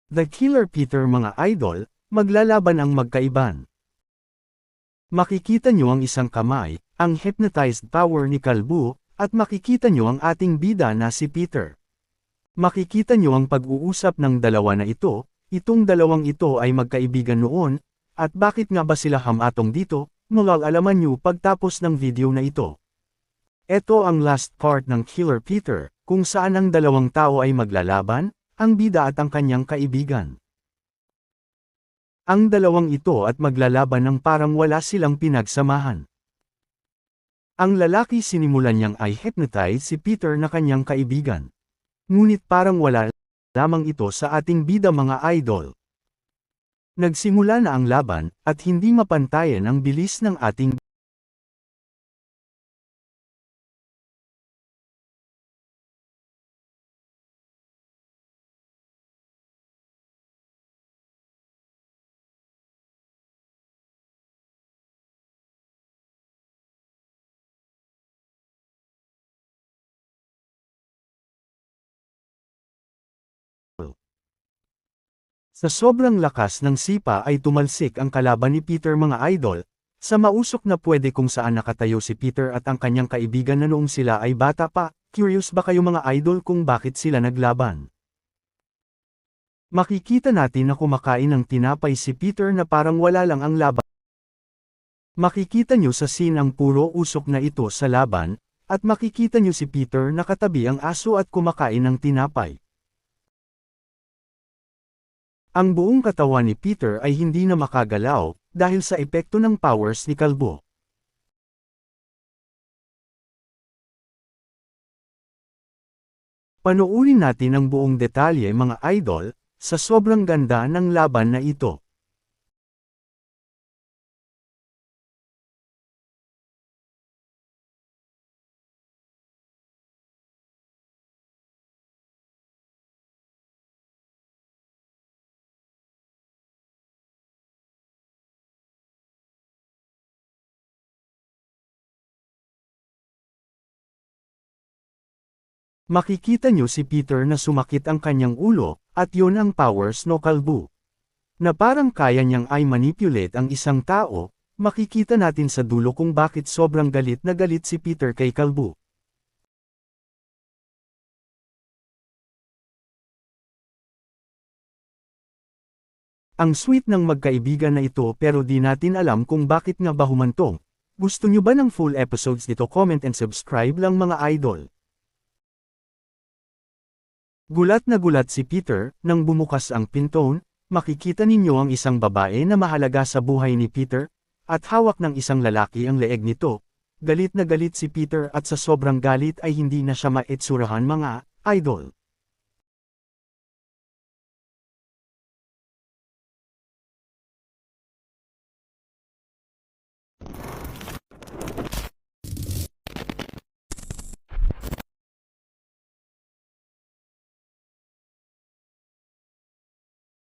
The Killer Peter mga idol, maglalaban ang magkaiban. Makikita nyo ang isang kamay, ang hypnotized power ni Kalbu, at makikita nyo ang ating bida na si Peter. Makikita nyo ang pag-uusap ng dalawa na ito, itong dalawang ito ay magkaibigan noon, at bakit nga ba sila hamatong dito, malalaman nyo pagtapos ng video na ito. Ito ang last part ng Killer Peter, kung saan ang dalawang tao ay maglalaban, ang bida at ang kanyang kaibigan. Ang dalawang ito at maglalaban ng parang wala silang pinagsamahan. Ang lalaki sinimulan niyang ay hypnotize si Peter na kanyang kaibigan. Ngunit parang wala lamang ito sa ating bida mga idol. Nagsimula na ang laban, at hindi mapantayan ang bilis ng ating Sa sobrang lakas ng sipa ay tumalsik ang kalaban ni Peter mga idol, sa mausok na pwede kung saan nakatayo si Peter at ang kanyang kaibigan na noong sila ay bata pa. Curious ba kayo mga idol kung bakit sila naglaban? Makikita natin na kumakain ng tinapay si Peter na parang wala lang ang laban. Makikita nyo sa scene ang puro usok na ito sa laban, at makikita nyo si Peter na katabi ang aso at kumakain ng tinapay. Ang buong katawan ni Peter ay hindi na makagalaw, dahil sa epekto ng powers ni Kalbo. Panoorin natin ang buong detalye mga idol, sa sobrang ganda ng laban na ito. Makikita nyo si Peter na sumakit ang kanyang ulo, at yun ang powers no Kalbu. Na parang kaya niyang ay manipulate ang isang tao, makikita natin sa dulo kung bakit sobrang galit na galit si Peter kay Kalbu. Ang sweet ng magkaibigan na ito pero di natin alam kung bakit nga ba humantong. Gusto nyo ba ng full episodes dito? Comment and subscribe lang mga idol. Gulat na gulat si Peter, nang bumukas ang pinto, makikita ninyo ang isang babae na mahalaga sa buhay ni Peter, at hawak ng isang lalaki ang leeg nito. Galit na galit si Peter at sa sobrang galit ay hindi na siya maitsurahan mga idol.